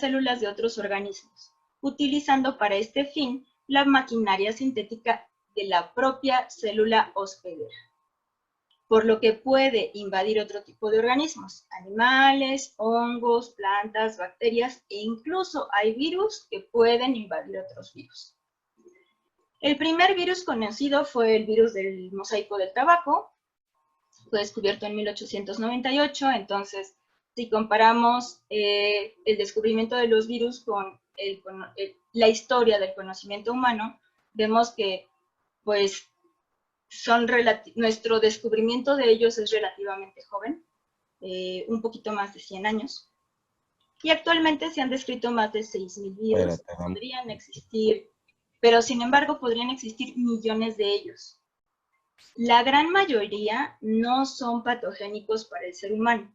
células de otros organismos, utilizando para este fin la maquinaria sintética de la propia célula hospedera, por lo que puede invadir otro tipo de organismos, animales, hongos, plantas, bacterias, e incluso hay virus que pueden invadir otros virus. El primer virus conocido fue el virus del mosaico del tabaco, fue descubierto en 1898, entonces si comparamos el descubrimiento de los virus con la historia del conocimiento humano, vemos que pues nuestro descubrimiento de ellos es relativamente joven, un poquito más de 100 años, y actualmente se han descrito más de 6.000 virus, podrían existir, pero sin embargo podrían existir millones de ellos. La gran mayoría no son patogénicos para el ser humano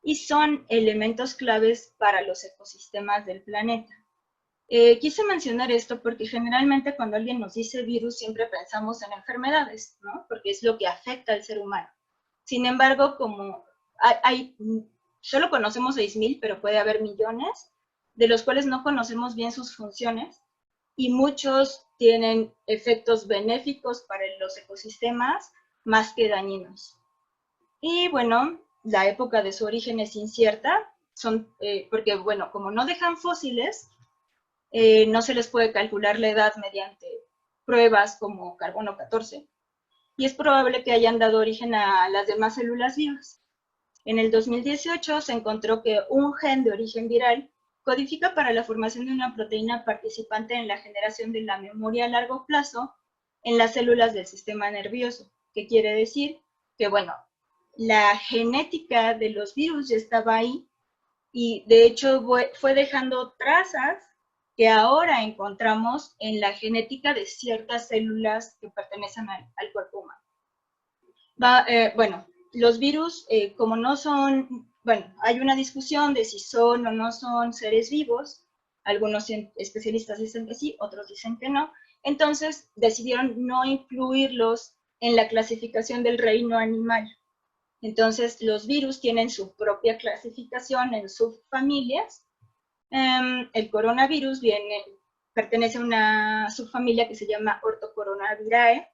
y son elementos claves para los ecosistemas del planeta. Quise mencionar esto porque generalmente cuando alguien nos dice virus siempre pensamos en enfermedades, ¿no? Porque es lo que afecta al ser humano. Sin embargo, como solo conocemos 6.000, pero puede haber millones, de los cuales no conocemos bien sus funciones, y muchos tienen efectos benéficos para los ecosistemas más que dañinos. Y bueno, la época de su origen es incierta, porque bueno, como no dejan fósiles, no se les puede calcular la edad mediante pruebas como carbono 14, y es probable que hayan dado origen a las demás células vivas. En el 2018 se encontró que un gen de origen viral codifica para la formación de una proteína participante en la generación de la memoria a largo plazo en las células del sistema nervioso, que quiere decir que, bueno, la genética de los virus ya estaba ahí y de hecho fue dejando trazas que ahora encontramos en la genética de ciertas células que pertenecen al cuerpo humano. Bueno, los virus, como no son, bueno, hay una discusión de si son o no son seres vivos, algunos especialistas dicen que sí, otros dicen que no, entonces decidieron no incluirlos en la clasificación del reino animal. Entonces, los virus tienen su propia clasificación en subfamilias. El coronavirus pertenece a una subfamilia que se llama Orthocoronavirae,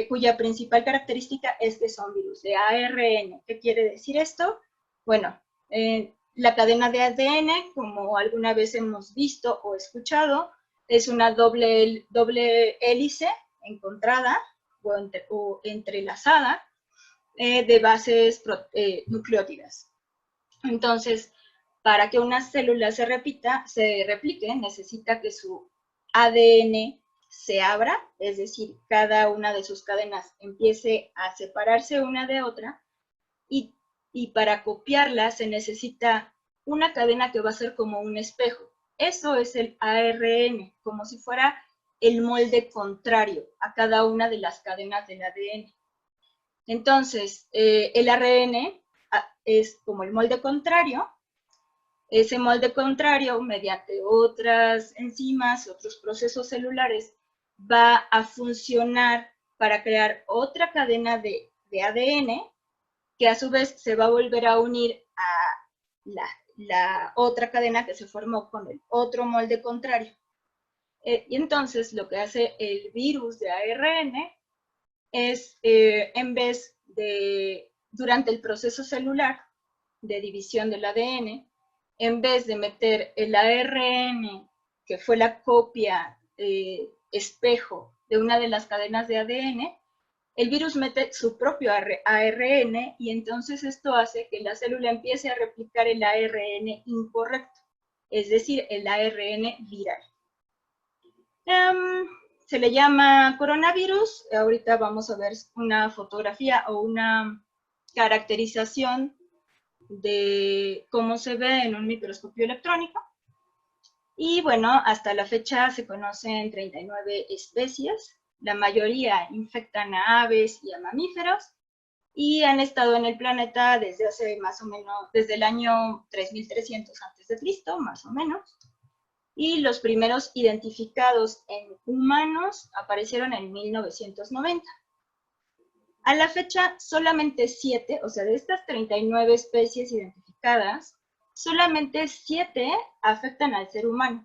cuya principal característica es que son virus de ARN. ¿Qué quiere decir esto? Bueno, la cadena de ADN, como alguna vez hemos visto o escuchado, es una doble hélice encontrada o entrelazada de bases nucleótidas. Entonces, para que una célula se replique, necesita que su ADN se abra, es decir, cada una de sus cadenas empiece a separarse una de otra, y para copiarla se necesita una cadena que va a ser como un espejo. Eso es el ARN, como si fuera el molde contrario a cada una de las cadenas del ADN. Entonces, el ARN es como el molde contrario. Ese molde contrario, mediante otras enzimas, otros procesos celulares, va a funcionar para crear otra cadena de ADN, que a su vez se va a volver a unir a la otra cadena que se formó con el otro molde contrario. Y entonces lo que hace el virus de ARN es, en vez de, durante el proceso celular de división del ADN, en vez de meter el ARN, que fue la copia espejo de una de las cadenas de ADN, el virus mete su propio ARN, y entonces esto hace que la célula empiece a replicar el ARN incorrecto, es decir, el ARN viral. Se le llama coronavirus. Ahorita vamos a ver una fotografía o una caracterización de cómo se ve en un microscopio electrónico. Y bueno, hasta la fecha se conocen 39 especies. La mayoría infectan a aves y a mamíferos, y han estado en el planeta desde hace más o menos, desde el año 3300 a.C., más o menos. Y los primeros identificados en humanos aparecieron en 1990. A la fecha, solamente 7, o sea, de estas 39 especies identificadas, solamente 7 afectan al ser humano.